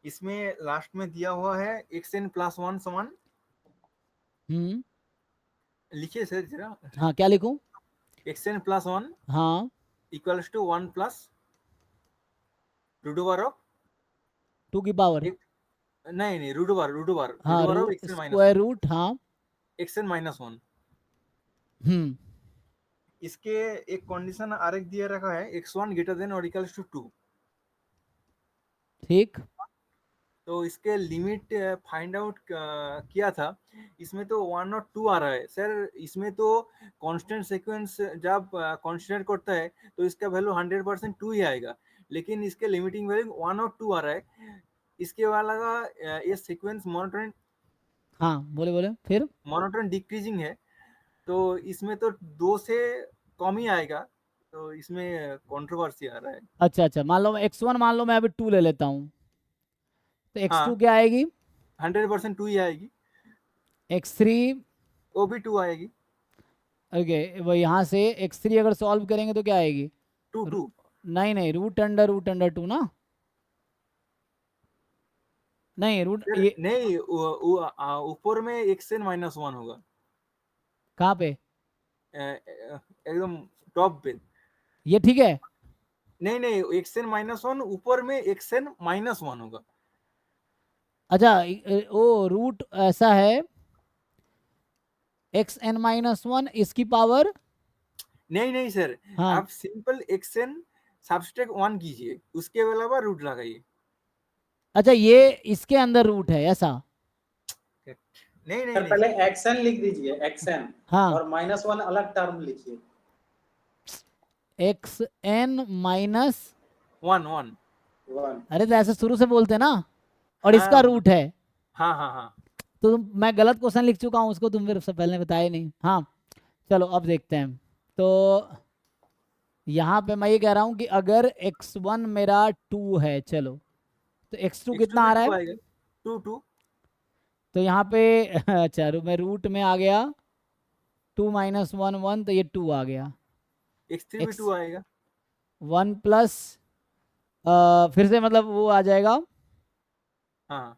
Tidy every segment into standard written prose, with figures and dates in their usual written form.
इसमें लास्ट में दिया हुआ है xn+1 समान, लिखिए सर जरा, हाँ क्या लिखूं? xn+1 हाँ equals to 1 plus root over of 2 की पावर, नहीं नहीं, रूट ओवर हाँ of xn minus square one root, हाँ xn-1। हम्म इसके एक कंडीशन आरेख दिया रखा है, x1 ग्रेटर देन और इक्वल्स टू 2। ठीक। तो इसके लिमिट फाइंड आउट किया था। इसमें तो 1 और 2 आ रहा है सर। इसमें तो कांस्टेंट सीक्वेंस जब कंसीडर करता है तो इसका वैल्यू 100% 2 ही आएगा, लेकिन इसके लिमिटिंग वैल्यू 1 और 2 आ रहा है। इसके वाला का ये सीक्वेंस मोनोटोन हाँ बोले बोले फिर। डिक्रीजिंग है, तो इसमें तो 2 से कम ही आएगा, तो इसमें कंट्रोवर्सी आ रहा है। अच्छा अच्छा, मान लो x1, मान लो मैं अभी 2 ले लेता हूँ, तो x2 हाँ, क्या आएगी? 100% 2 ही आएगी। x3, वो भी 2 आएगी। ओके, वो यहाँ से x3 अगर सॉल्व करेंगे तो क्या आएगी? 2 रू- 2 नहीं नहीं, रूट अंडर 2 ना, नहीं रूट फिर ये नहीं, ऊपर में xn-1 होगा, कहाँ पे? एकदम टॉप पे। ये ठीक है। नहीं नहीं, xn-1 ऊपर में xn-1 होगा। अच्छा ओ रूट ऐसा है, xn-1 इसकी पावर, नहीं नहीं सर, हाँ आप सिंपल xn सब्सट्रैक्ट 1 कीजिए, उसके अलावा रूट लगाइए। अच्छा, ये इसके अंदर रूट है ऐसा? नहीं नहीं सर नहीं पहले सर, एक्सन लिख दीजिए, एक्सन, हाँ, और -1 अलग टर्म लिखिए। xn-1, 1 1। अरे तो ऐसे शुरू से बोलते ना, और इसका हाँ रूट है, हाँ हाँ हाँ। तो मैं गलत क्वेश्चन लिख चुका हूँ, उसको तुम मेरे से पहले बताया नहीं। हाँ चलो अब देखते हैं। तो यहाँ पे मैं ये कह रहा हूँ कि अगर x1 मेरा 2 है, चलो, तो x2 x2 कितना भी आ रहा 2 है? आएगा, 2 2। तो यहाँ पे अच्छा मैं रूट में आ गया, 2 - 1 1, तो ये 2 आ गया। x3 भी 2 x आएगा। 1 प्लस, फिर से मतलब वो आ जाएगा हाँ,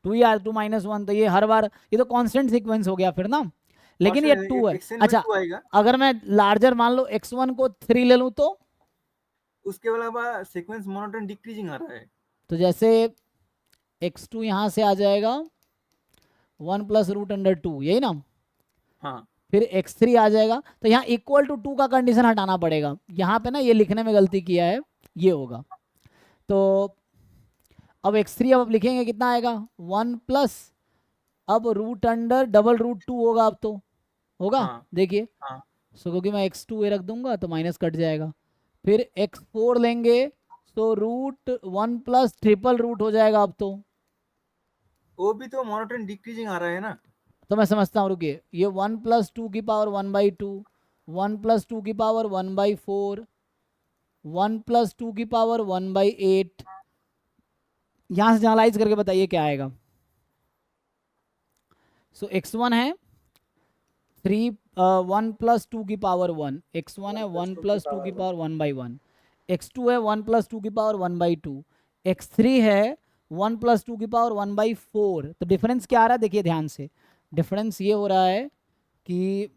2 या 2 - 1, तो ये हर बार ये तो कांस्टेंट सीक्वेंस हो गया फिर ना, लेकिन ये 2 है। एक्सएन में अच्छा, 2 आएगा। अगर मैं लार्जर मान लो x1 को 3 ले लूँ उसके अलावा सीक्वेंस मोनोटोन डिक्रीजिंग आ रहा है। तो जैसे x2 यहाँ से आ जाएगा 1 प्लस रूट अंडर 2, यही ना, हाँ, फिर x3 आ जाएगा, तो यहाँ इक्वल टू 2 का कंडीशन हटाना पड़ेगा। यहाँ पे ना ये लिखने में गलती किया है, ये होगा। तो अब x3 अब लिखेंगे कितना आएगा? 1 प्लस, अब रूट अंडर डबल रूट 2 होगा, अब तो होगा, हाँ, देखिए। हाँ। सो क्योंकि मैं x2 रख दूंगा तो माइनस कट जाएगा, फिर x4 लेंगे तो रूट 1 प्लस ट्रिपल रूट हो जाएगा अब तो। वो भी तो मोनोटोन डिक्रीजिंग आ रहा है ना। तो मैं समझता हूँ, रुकिए, ये 1 प्लस 2 की पावर 1/2, 1 प्लस 2 की पावर 1/4, 1 प्लस 2 की पावर 1/8, यहाँ से जनरलाइज करके बताइए क्या आएगा। सो x1 है 3, 1 प्लस 2 की पावर 1, x1 है 1 प्लस 2 की पावर 1/1, x2 है 1 प्लस 2 की पावर 1/2, x3 है 1 प्लस 2 की पावर 1/4। तो डिफरेंस क्या आ रहा है, देखिए ध्यान से, डिफरेंस ये हो रहा है कि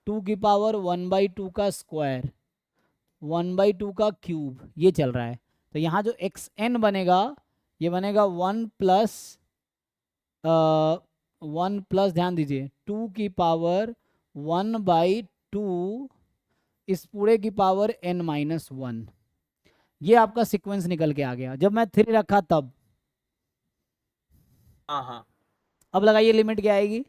2 की पावर 1/2 का स्क्वायर, 1/2 का क्यूब, ये चल रहा है। तो यहाँ जो xn बनेगा, ये बनेगा 1 प्लस ध्यान दीजिए 2 की पावर 1/2, इस पूरे की पावर n-1। ये आपका सीक्वेंस निकल के आ गया जब मैं 3 रखा तब। हाँ हाँ। अब लगाइए लिमिट क्या आएगी?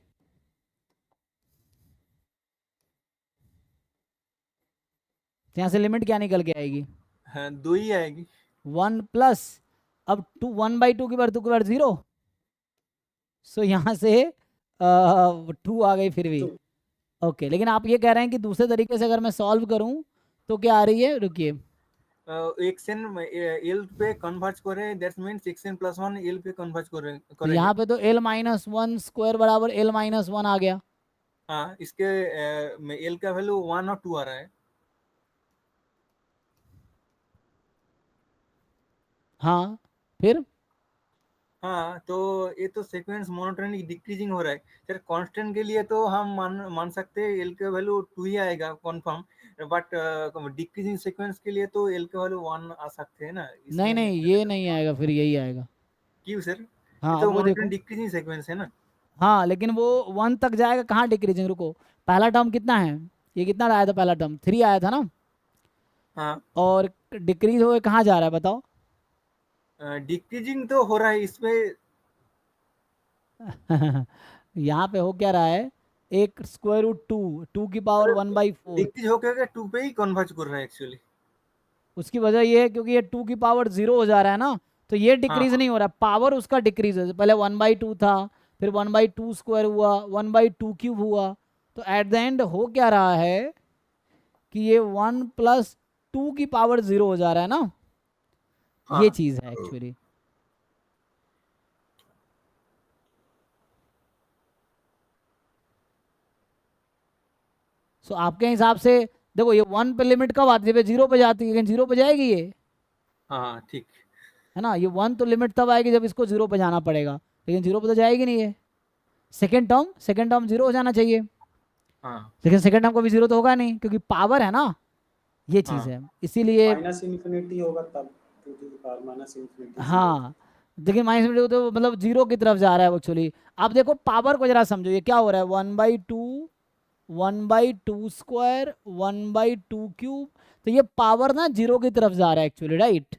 यहाँ से लिमिट क्या निकल के आएगी? हाँ, 2 ही आएगी। 1 प्लस, अब 1/2 की बार 2 की बार 0, सो यहाँ से 2 आ गई फिर भी। ओके, लेकिन आप ये कह रहे हैं कि दूसरे तरीके से अगर मैं सॉल्व करूं तो क्या आ रही है, रुकिए, एक्सएन एल पे कन्वर्ट करे, दैट मींस xn+1 एल पे कन्वर्ट तो करेगा। यहाँ पे तो l-1 स्क्वायर बराबर l-1 आ गया। हाँ, इसके एल का वैल्यू 1 और 2 आ रहा है। हाँ, फिर हाँ, तो ये तो सीक्वेंस मोनोटोनिक डिक्रीजिंग हो रहा है सर। कांस्टेंट के लिए तो हम मान सकते हैं एल का वैल्यू 2 ही आएगा कंफर्म, बट डिक्रीजिंग सीक्वेंस के लिए तो एल का वैल्यू 1 आ सकते हैं ना नहीं इसमें। नहीं, ये नहीं आएगा, फिर यही आएगा। क्यों सर? ये हाँ अब तो वो मोनोटोनिक देखो, डिक्रीजिंग सीक्वेंस है ना। हाँ लेकिन वो 1 तक जाएगा, कहाँ डिक्रीजिंग, रुको, पहला टर्म कितना है, ये कितना आया था, पहला टर्म 3 आया था ना, हाँ, और डिक्रीज होके कहाँ जा रहा है बताओ। डिक्रीजिंग तो हो रहा है इसमें। यहाँ पे हो क्या रहा है, एक स्क्वायर रूट 2 की पावर 1/4। डिक्रीज होकर 2 पे ही कन्वर्ज कर रहा है एक्चुअली। उसकी वजह ये है क्योंकि ये 2 की पावर 0 हो जा रहा है ना, तो ये हाँ डिक्रीज हाँ नहीं हो रहा, पावर उसका डिक्रीज है, पहले 1/2 था, फिर 1/2 स्क्वायर हुआ, 1/2 क्यूब हुआ, तो एट द एंड हो क्या रहा है कि ये 1 + 2 की पावर 0 हो जा रहा है ना, ये हाँ। चीज है एक्चुअली। सो आपके हिसाब से देखो, ये 1 पे लिमिट कब आती है, जब 0 पे जाती है, लेकिन 0 पे जाएगी ये, हाँ ठीक। है ना, ये 1 तो लिमिट तब आएगी जब इसको 0 पे जाना पड़ेगा, लेकिन 0 पे तो जाएगी नहीं ये। सेकेंड टर्म 0 हो जाना चाहिए, हाँ लेकिन सेकेंड टर्म को भी 0 तो होगा नहीं क्योंकि पावर है ना, ये चीज़ हाँ है इसीलिए। माइनस इन्फिनिटी होगा तब, 2 माइनस इन्फिनिटी 0। हाँ, लेकिन -, तो मतलब 0 की तरफ जा रहा है एक्चुअली। आप देखो पावर को जरा समझो, ये क्या हो रहा है, 1/2, 1/2 स्क्वायर, 1/2 क्यूब, तो ये पावर ना 0 की तरफ जा रहा है एक्चुअली, राइट।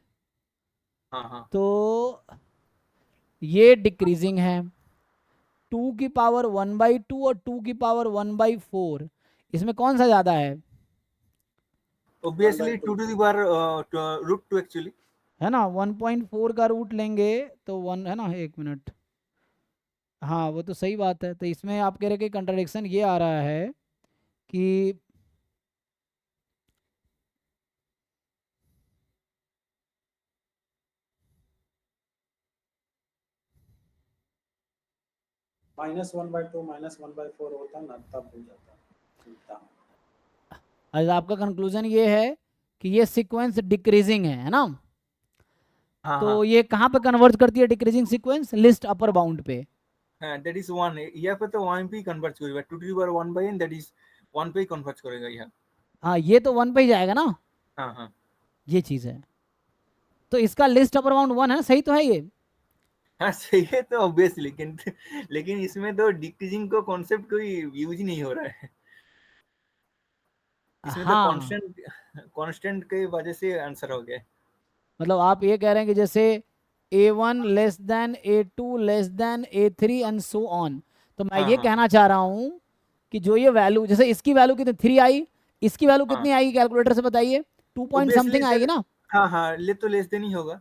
हाँ हाँ। तो ये डिक्रीजिंग है, 2 की पावर 1/2 और 2 की पावर 1/4, इसमें कौन सा ज़्यादा है, one by obviously two 2 to the power √2 actually. है ना, 1.4 का रूट लेंगे तो 1 है ना, 1 मिनट, हाँ वो तो सही बात है, तो इसमें आप कह रहे कि कंट्राडिक्शन ये आ रहा है कि -1/2 -1/4 होता ना तब हो जाता। आज आपका कंक्लूजन ये है कि ये सीक्वेंस डिक्रीजिंग है ना, हाँ तो हाँ ये कहाँ पे कन्वर्ट करती है decreasing sequence, list upper bound पे। हाँ, दैट इज 1। यहाँ पे तो 1 पे ही कन्वर्ट करेगा, 2 to the power 1/n, that is 1 पे ही कन्वर्ट करेगा यहाँ। हाँ ये तो 1 पे ही जाएगा ना, हाँ हाँ ये चीज़ है, तो इसका लिस्ट अपर बाउंड 1 है, सही तो है ये। हाँ, सही है तो ऑब्वियसली, लेकिन इसमें तो डिक्रीजिंग को कॉन्सेप्ट कोई यूज ही नहीं हो रहा है। इसमें तो हाँ कांस्टेंट कांस्टेंट के वजह से आंसर हो गया। मतलब आप ये कह रहे हैं कि जैसे A1 less than A2 less than A3 and so on, तो मैं हाँ ये हाँ कहना चाह रहा हूँ कि जो ये वैल्यू, जैसे इसकी वैल्यू कितनी 3 आई, इसकी वैल्यू हाँ, कितनी आएगी कैलकुलेटर से बताइए, 2 पॉइंट ऑब्वियसली समथिंग आएगी सर। ना, हाँ हाँ, ले तो लेस देन ही होगा।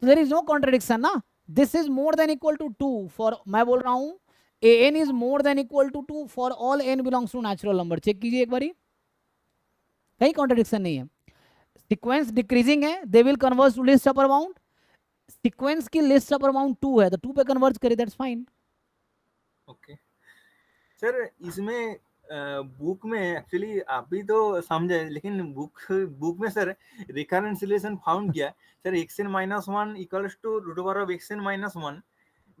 तो देर इज नो कॉन्ट्रडिक्शन ना, this is more than equal to 2 for, मैं बोल रहा हूँ an is more than equal to 2 for all n belongs to natural number, check कीजिए एक बारी, कहीं कॉन्ट्रडिक्शन नहीं है। सीक्वेंस डिक्रीजिंग है, they will converge to least upper bound, sequence की लिस्ट अपर बाउंड 2 है तो 2 पे कन्वर्ज करे, दैट्स फाइन। ओके सर, इसमें बुक में एक्चुअली आप भी तो समझे, लेकिन बुक बुक में सर रिकरेंस रिलेशन फाउंड किया sir, xn-1 equals to √xn-1,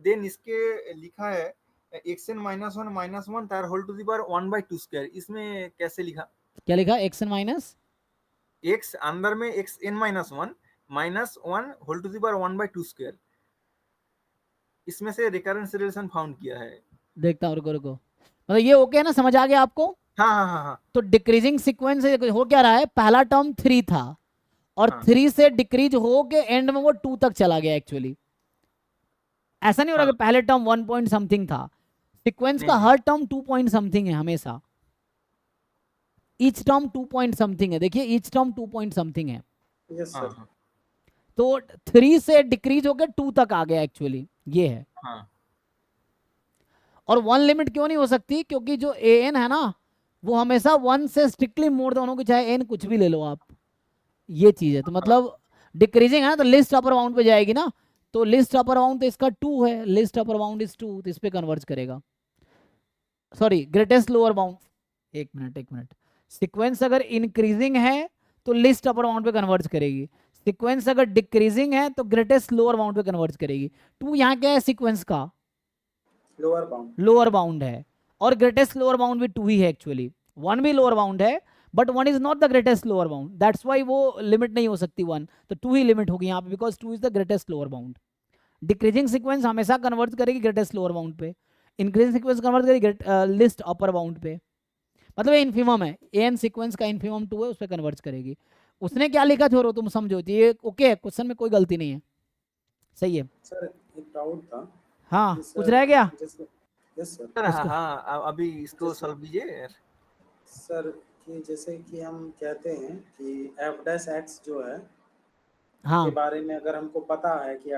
then इसके लिखा है xn-1 तार whole to the power 1/2 square, इसमें कैसे लिखा? क्या लिखा, एक्स एन माइनस, x अंदर में xn-1 -1 whole to the power 1/2 square, इसमें से रिकरेंस रिलेशन फाउंड किया है। देखता हूँ, रुको रुको, मतलब ये ओके है ना, समझ आ गया आपको। हाँ हाँ हाँ हाँ तो डिक्रीजिंग सीक्वेंस हो क्या रहा है, पहला टर्म 3 था और हाँ 3 से डिक्रीज हो के एंड में वो 2 तक चला गया एक्चुअली, ऐसा नहीं हो रहा हाँ। कि पहले टर्म 1 पॉइंट समथिंग था, सीक्वेंस नहीं का नहीं। हर टर्म 2 पॉइंट समथिंग है हमेशा, ईच टर्म 2 पॉइंट समथिंग है, देखिए ईच टर्म 2 पॉइंट समथिंग है, यस हाँ सर। हाँ तो 3 से डिक्रीज होकर 2 तक आ गया एक्चुअली, ये है। हाँ और 1 लिमिट क्यों नहीं हो सकती, क्योंकि जो ए एन है ना वो हमेशा 1 से स्ट्रिक्टली मोर दोनों की, चाहे एन कुछ भी ले लो आप, ये चीज है, तो हाँ मतलब डिक्रीजिंग है ना, तो लिस्ट अपर बाउंड पे जाएगी ना, तो लिस्ट अपर बाउंड तो इसका 2 है, लिस्ट अपर बाउंड इज 2, तो इस पे कन्वर्ज करेगा, सॉरी ग्रेटेस्ट लोअर बाउंड, एक मिनट, सीक्वेंस अगर इंक्रीजिंग है तो लिस्ट अपर बाउंड पे कन्वर्ज करेगी, सीक्वेंस अगर डिक्रीजिंग है तो ग्रेटेस्ट लोअर बाउंड पे कन्वर्ज करेगी। 2 यहाँ क्या है सीक्वेंस का लोअर बाउंड है, और ग्रेटेस्ट लोअर बाउंड भी 2 ही है एक्चुअली। 1 भी लोअर बाउंड है but 1 is not the greatest lower bound, that's why वो लिमिट नहीं हो सकती 1, तो 2 ही लिमिट होगी यहाँ पे, because 2 is the greatest lower bound. Decreasing sequence हमेशा कन्वर्ट करेगी ग्रेटेस्ट लोअर बाउंड पे, इंक्रीजिंग सीक्वेंस कन्वर्ट करेगी लिस्ट अपर बाउंड पे। मतलब ये इन्फिमम है, एन सीक्वेंस का इन्फिमम 2 है, उस पर कन्वर्ट करेगी। उसने क्या लिखा छोड़ो, तुम समझो, ये ओके है, क्वेश्चन में कोई गलती नहीं है, सही है। सर एक डाउट था हाँ कि कुछ सर रह गया जैसे यस सर सर हाँ उसको? हाँ अभी इसको जैसे सॉल्व कीजिए। सर कि जैसे कि हम कहते हैं कि f डैश एक्स जो है के हाँ बारे में अगर हमको पता है कि